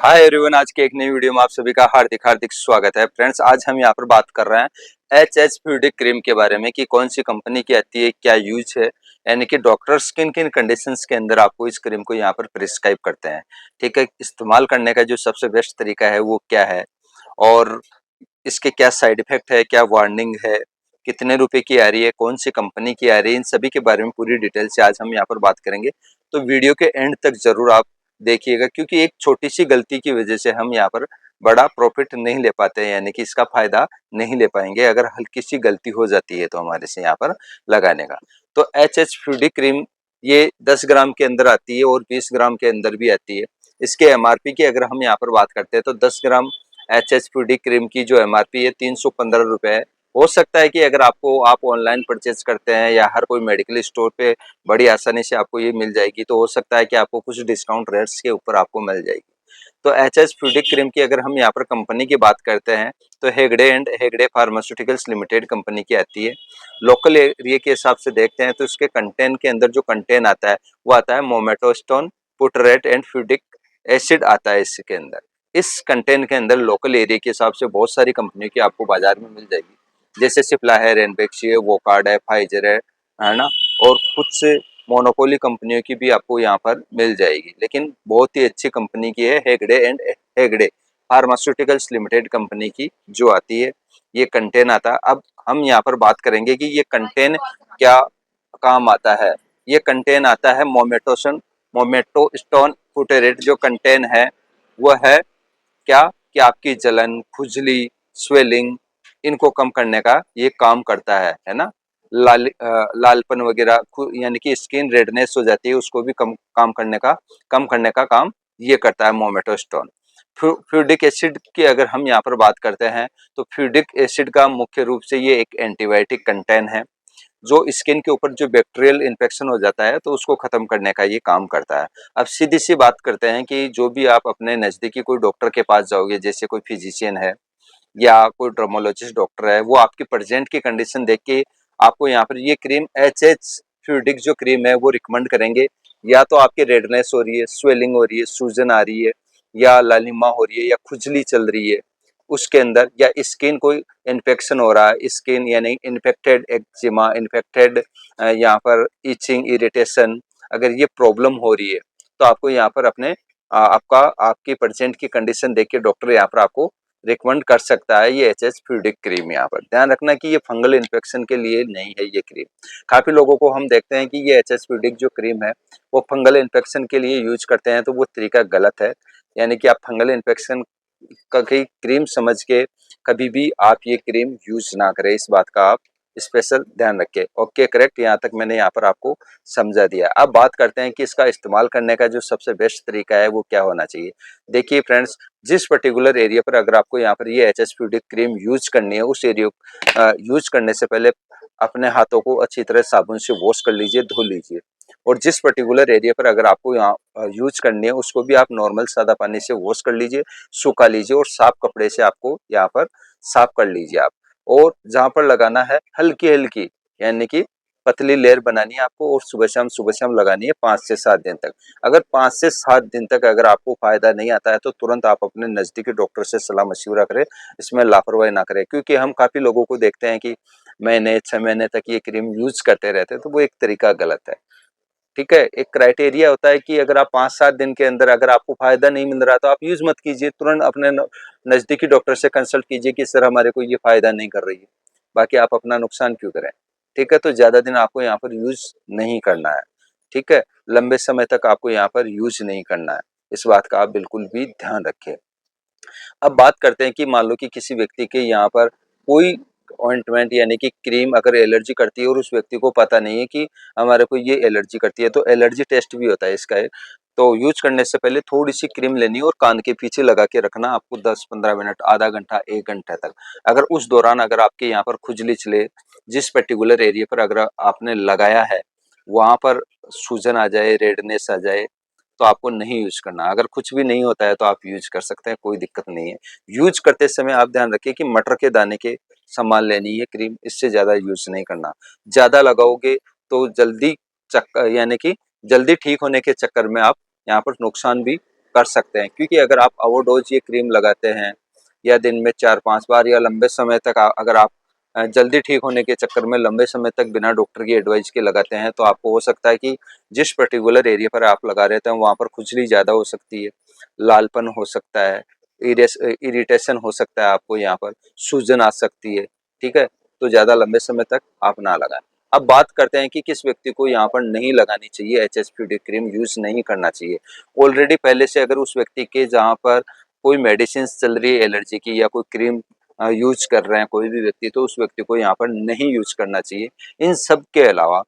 Hi everyone, आज के एक नई वीडियो में आप सभी का हार्दिक हार्दिक स्वागत है। फ्रेंड्स, आज हम यहाँ पर बात कर रहे हैं एच ब्यूटी क्रीम के बारे में कि कौन सी कंपनी की आती है, क्या यूज है, यानी कि डॉक्टर्स किन किन कंडीशंस के अंदर आपको इस क्रीम को यहाँ पर प्रिस्क्राइब करते हैं। ठीक है, इस्तेमाल करने का जो सबसे बेस्ट तरीका है वो क्या है और इसके क्या साइड इफेक्ट है, क्या वार्निंग है, कितने रुपए की आ रही है, कौन सी कंपनी की आ रही है, इन सभी के बारे में पूरी डिटेल से आज हम यहाँ पर बात करेंगे। तो वीडियो के एंड तक जरूर आप देखिएगा, क्योंकि एक छोटी सी गलती की वजह से हम यहाँ पर बड़ा प्रॉफिट नहीं ले पाते हैं, यानी कि इसका फायदा नहीं ले पाएंगे अगर हल्की सी गलती हो जाती है तो हमारे से यहाँ पर लगाने का। तो एच ब्यूटी क्रीम ये 10 ग्राम के अंदर आती है और 20 ग्राम के अंदर भी आती है। इसके एमआरपी की अगर हम यहाँ पर बात करते हैं तो 10 ग्राम एच क्रीम की जो एमआरपी है 315 रुपये है। हो सकता है कि अगर आप ऑनलाइन परचेज करते हैं या हर कोई मेडिकल स्टोर पे बड़ी आसानी से आपको ये मिल जाएगी, तो हो सकता है कि आपको कुछ डिस्काउंट रेट्स के ऊपर आपको मिल जाएगी। तो एच क्रीम की अगर हम यहाँ पर कंपनी की बात करते हैं तो Hegde and Hegde pharmaceuticals limited company की आती है। लोकल एरिया के हिसाब से देखते हैं तो इसके कंटेंट के अंदर जो कंटेंट आता है वो आता है मोमेटोस्टोन, पुटरेट एंड फ्यूडिक एसिड आता है इसके अंदर। इस कंटेंट के अंदर लोकल एरिया के हिसाब से बहुत सारी कंपनियों की आपको बाजार में मिल जाएगी, जैसे सिप्ला है, रेनबेक्सी है, वोकार्ड है, फाइजर है ना, और कुछ से मोनोपोली कंपनियों की भी आपको यहाँ पर मिल जाएगी। लेकिन बहुत ही अच्छी कंपनी की है Hegde and Hegde pharmaceuticals limited company की जो आती है, ये कंटेन आता है। अब हम यहाँ पर बात करेंगे कि ये कंटेन क्या काम आता है। ये कंटेन आता है मोमेटोस्टोन फुटेरेट। जो कंटेन है वो है क्या कि आपकी जलन, खुजली, स्वेलिंग, इनको कम करने का ये काम करता है ना। लालपन वगैरह यानी कि स्किन रेडनेस हो जाती है, उसको भी कम करने का काम ये करता है मोमेटोस्टोन। फ्यूडिक एसिड की अगर हम यहाँ पर बात करते हैं तो फ्यूडिक एसिड का मुख्य रूप से ये एक एंटीबायोटिक कंटेन है, जो स्किन के ऊपर जो बैक्टीरियल इन्फेक्शन हो जाता है तो उसको खत्म करने का ये काम करता है। अब सीधी सी बात करते हैं कि जो भी आप अपने नज़दीकी कोई डॉक्टर के पास जाओगे, जैसे कोई फिजिशियन है या कोई डर्मोलॉजिस्ट डॉक्टर है, वो आपकी प्रेजेंट की कंडीशन देख के आपको यहाँ पर ये क्रीम एच फ्यूडिक जो क्रीम है वो रिकमेंड करेंगे। या तो आपकी रेडनेस हो रही है, स्वेलिंग हो रही है, सूजन आ रही है, या लालिमा हो रही है, या खुजली चल रही है उसके अंदर, या स्किन कोई इन्फेक्शन हो रहा है, स्किन यानी इन्फेक्टेड एक्जिमा, इन्फेक्टेड यहाँ पर इचिंग, इरिटेशन, अगर ये प्रॉब्लम हो रही है तो आपको यहाँ पर आपकी पेशेंट की कंडीशन देख के डॉक्टर यहाँ पर आपको रिकमेंड कर सकता है ये एच फ्यूडिक क्रीम। यहाँ पर ध्यान रखना कि ये फंगल इन्फेक्शन के लिए नहीं है ये क्रीम। काफी लोगों को हम देखते हैं कि ये एच फ्यूडिक जो क्रीम है वो फंगल इन्फेक्शन के लिए यूज करते हैं, तो वो तरीका गलत है। यानी कि आप फंगल इन्फेक्शन का क्रीम समझ के कभी भी आप ये क्रीम यूज ना करें, इस बात का आप स्पेशल ध्यान रखें। ओके, करेक्ट, यहाँ तक मैंने यहाँ पर आपको समझा दिया। अब बात करते हैं कि इसका इस्तेमाल करने का जो सबसे बेस्ट तरीका है वो क्या होना चाहिए। देखिए फ्रेंड्स, जिस पर्टिकुलर एरिया पर अगर आपको यहाँ पर ये एच फ्यूडिक क्रीम यूज करनी है, उस एरिया यूज करने से पहले अपने हाथों को अच्छी तरह साबुन से वॉश कर लीजिए, धो लीजिए। और जिस पर्टिकुलर एरिया पर अगर आपको यहाँ यूज करनी है उसको भी आप नॉर्मल सादा पानी से वॉश कर लीजिए, सुखा लीजिए और साफ कपड़े से आपको यहाँ पर साफ कर लीजिए आप। और जहाँ पर लगाना है हल्की हल्की, यानी कि पतली लेयर बनानी है आपको, और सुबह शाम लगानी है 5 से 7 दिन तक। अगर 5 से 7 दिन तक अगर आपको फायदा नहीं आता है तो तुरंत आप अपने नजदीकी डॉक्टर से सलाह मशवरा करें, इसमें लापरवाही ना करें। क्योंकि हम काफी लोगों को देखते हैं कि महीने 6 महीने तक ये क्रीम यूज करते रहते हैं, तो वो एक तरीका गलत है। ठीक है, एक क्राइटेरिया होता है कि अगर आप 5-7 दिन के अंदर अगर आपको फायदा नहीं मिल रहा तो आप यूज मत कीजिए, तुरंत अपने नजदीकी डॉक्टर से कंसल्ट कीजिए कि सर हमारे को ये फायदा नहीं कर रही है। बाकी आप अपना नुकसान क्यों करें। ठीक है, तो ज्यादा दिन आपको यहाँ पर यूज नहीं करना है। ठीक है, लंबे समय तक आपको यहाँ पर यूज नहीं करना है, इस बात का आप बिल्कुल भी ध्यान रखें। अब बात करते हैं कि मान लो कि किसी व्यक्ति के यहाँ पर कोई ऑइंटमेंट यानी कि क्रीम अगर एलर्जी करती है और उस व्यक्ति को पता नहीं है कि हमारे को ये एलर्जी करती है, तो एलर्जी टेस्ट भी होता है इसका एक। तो यूज करने से पहले थोड़ी सी क्रीम लेनी है और कान के पीछे लगा के रखना आपको 10-15 मिनट, आधा घंटा, 1 घंटा तक। अगर उस दौरान अगर आपके यहाँ पर खुजली चले, जिस पर्टिकुलर एरिया पर अगर आपने लगाया है वहां पर सूजन आ जाए, रेडनेस आ जाए, तो आपको नहीं यूज करना। अगर कुछ भी नहीं होता है तो आप यूज कर सकते हैं, कोई दिक्कत नहीं है। यूज करते समय आप ध्यान रखिए कि मटर के दाने के सामान लेनी है क्रीम, इससे ज्यादा यूज नहीं करना। ज्यादा लगाओगे तो जल्दी यानी कि जल्दी ठीक होने के चक्कर में आप यहाँ पर नुकसान भी कर सकते हैं। क्योंकि अगर आप ओवरडोज ये क्रीम लगाते हैं या दिन में 4-5 बार या लंबे समय तक अगर आप जल्दी ठीक होने के चक्कर में लंबे समय तक बिना डॉक्टर की एडवाइस के लगाते हैं, तो आपको हो सकता है कि जिस पर्टिकुलर एरिया पर आप लगा रहे थे वहाँ पर खुजली ज़्यादा हो सकती है, लालपन हो सकता है, इरिटेशन हो सकता है, आपको यहाँ पर सूजन आ सकती है, ठीक है? तो ज़्यादा लंबे समय तक आप ना लगाएं। अब बात करते हैं कि किस व्यक्ति को यहाँ पर नहीं लगानी चाहिए, एचएचपीडी क्रीम यूज़ नहीं करना चाहिए। ऑलरेडी पहले से अगर उस व्यक्ति के जहाँ पर कोई मेडिसिन चल रही है एलर्जी की या कोई क्रीम यूज कर रहे हैं कोई भी व्यक्ति, तो उस व्यक्ति को यहाँ पर नहीं यूज करना चाहिए। इन सब के अलावा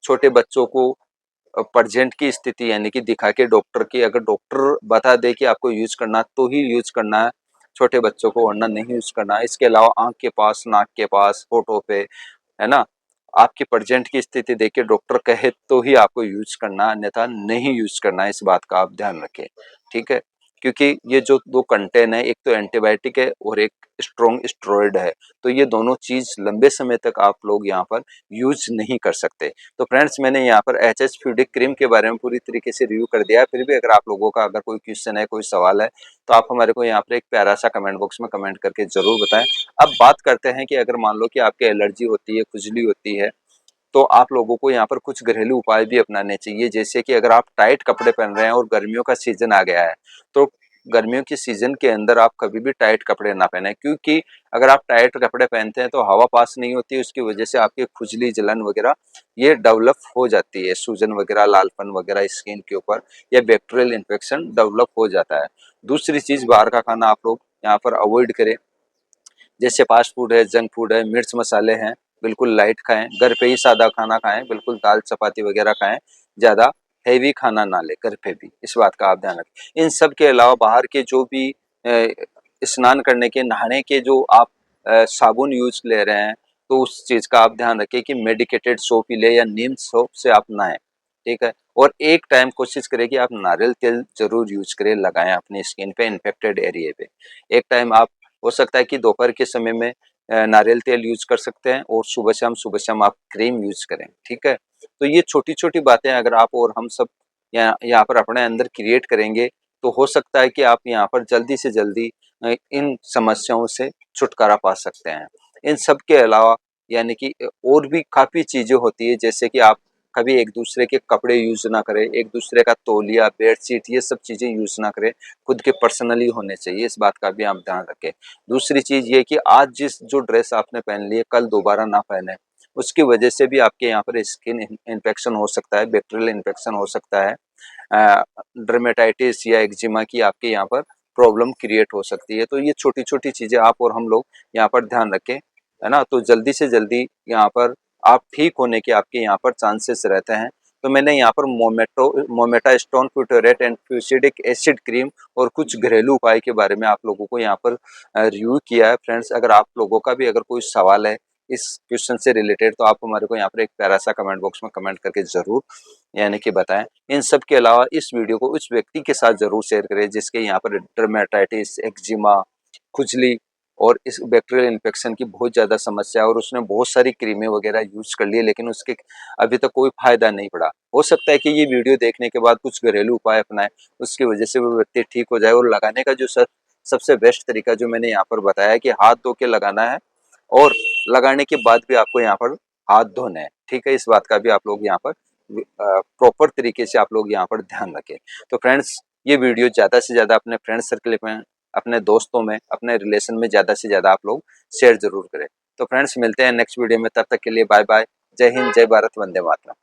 छोटे बच्चों को परजेंट की स्थिति यानी कि दिखा के डॉक्टर की, अगर डॉक्टर बता दे कि आपको यूज करना तो ही यूज करना है छोटे बच्चों को, वरना नहीं यूज करना है। इसके अलावा आंख के पास, नाक के पास, होठों पे, है ना, आपकी परजेंट की स्थिति देख के डॉक्टर कहे तो ही आपको यूज करना, अन्यथा नहीं यूज करना है। इस बात का आप ध्यान रखें, ठीक है? क्योंकि ये जो दो कंटेन है, एक तो एंटीबायोटिक है और एक स्ट्रॉन्ग स्टेरॉइड है, तो ये दोनों चीज लंबे समय तक आप लोग यहाँ पर यूज नहीं कर सकते। तो फ्रेंड्स, मैंने यहाँ पर एचएचपीडी क्रीम के बारे में पूरी तरीके से रिव्यू कर दिया है। फिर भी अगर आप लोगों का अगर कोई क्वेश्चन है, कोई सवाल है, तो आप हमारे को यहाँ पर एक प्यारा सा कमेंट बॉक्स में कमेंट करके जरूर बताएं। अब बात करते हैं कि अगर मान लो कि आपके एलर्जी होती है, खुजली होती है, तो आप लोगों को यहाँ पर कुछ घरेलू उपाय भी अपनाने चाहिए। जैसे कि अगर आप टाइट कपड़े पहन रहे हैं और गर्मियों का सीजन आ गया है, तो गर्मियों के सीजन के अंदर आप कभी भी टाइट कपड़े ना पहने, क्योंकि अगर आप टाइट कपड़े पहनते हैं तो हवा पास नहीं होती है, उसकी वजह से आपकी खुजली, जलन वगैरह ये डेवलप हो जाती है, सूजन वगैरह, लालपन वगैरह स्किन के ऊपर, या बैक्टीरियल इन्फेक्शन डेवलप हो जाता है। दूसरी चीज, बाहर का खाना आप लोग यहाँ पर अवॉइड करें। जैसे फास्ट फूड है, जंक फूड है, मिर्च मसाले हैं, बिल्कुल लाइट खाएं। घर पे ही सादा खाना खाएं, बिल्कुल दाल चपाती वगैरह खाएं, ज़्यादा हैवी खाना ना लें घर पे भी, इस बात का आप ध्यान रखें। इन सब के अलावा बाहर के जो भी स्नान करने के, नहाने के जो आप साबुन यूज ले रहे हैं, तो उस चीज़ का आप ध्यान रखें कि मेडिकेटेड सोप ही ले या नीम सोप से आप नहाएं, ठीक है? और एक टाइम कोशिश करें कि आप नारियल तेल जरूर यूज करें, लगाएं अपनी स्किन पे, इन्फेक्टेड एरिया पे। एक टाइम आप, हो सकता है कि दोपहर के समय में नारियल तेल यूज कर सकते हैं और सुबह शाम आप क्रीम यूज करें, ठीक है? तो ये छोटी छोटी बातें अगर आप और हम सब यहाँ पर अपने अंदर क्रिएट करेंगे, तो हो सकता है कि आप यहाँ पर जल्दी से जल्दी इन समस्याओं से छुटकारा पा सकते हैं। इन सब के अलावा यानी कि और भी काफ़ी चीज़ें होती है, जैसे कि आप कभी एक दूसरे के कपड़े यूज़ ना करें, एक दूसरे का तौलिया, बेडशीट, ये सब चीज़ें यूज़ ना करें, खुद के पर्सनली होने चाहिए, इस बात का भी आप ध्यान रखें। दूसरी चीज़ ये कि आज जिस जो ड्रेस आपने पहन ली है, कल दोबारा ना पहने, उसकी वजह से भी आपके यहाँ पर स्किन इन्फेक्शन हो सकता है, बैक्टीरियल इन्फेक्शन हो सकता है, डर्मेटाइटिस या एक्जिमा की आपके यहाँ पर प्रॉब्लम क्रिएट हो सकती है। तो ये छोटी छोटी चीज़ें आप और हम लोग यहाँ पर ध्यान रखें, है ना? तो जल्दी से जल्दी यहाँ पर आप ठीक होने के आपके यहाँ पर चांसेस रहते हैं। तो मैंने यहाँ पर मोमेटास्टोन फ्यूटोरेट एंड फ्यूसिडिक एसिड क्रीम और कुछ घरेलू उपाय के बारे में आप लोगों को यहाँ पर रिव्यू किया है। फ्रेंड्स, अगर आप लोगों का भी अगर कोई सवाल है इस क्वेश्चन से रिलेटेड, तो आप हमारे को यहाँ पर एक प्यारा सा कमेंट बॉक्स में कमेंट करके जरूर यानी कि बताएं। इन सब के अलावा इस वीडियो को उस व्यक्ति के साथ जरूर शेयर करें जिसके यहाँ पर डर्मेटाइटिस, एक्जिमा, खुजली और इस बैक्टीरियल इन्फेक्शन की बहुत ज़्यादा समस्या है, और उसने बहुत सारी क्रीमें वगैरह यूज कर लिए, लेकिन उसके अभी तक कोई फायदा नहीं पड़ा। हो सकता है कि ये वीडियो देखने के बाद कुछ घरेलू उपाय अपनाए, उसकी वजह से वो व्यक्ति ठीक हो जाए। और लगाने का जो सबसे बेस्ट तरीका जो मैंने यहाँ पर बताया है कि हाथ धो के लगाना है, और लगाने के बाद भी आपको यहाँ पर हाथ धोना है, ठीक है? इस बात का भी आप लोग यहाँ पर प्रॉपर तरीके से आप लोग यहाँ पर ध्यान रखें। तो फ्रेंड्स, ये वीडियो ज़्यादा से ज़्यादा अपने फ्रेंड सर्कल में, अपने दोस्तों में, अपने रिलेशन में ज़्यादा से ज़्यादा आप लोग शेयर जरूर करें। तो फ्रेंड्स, मिलते हैं नेक्स्ट वीडियो में, तब तक के लिए बाय बाय। जय हिंद, जय भारत, वंदे मातरम।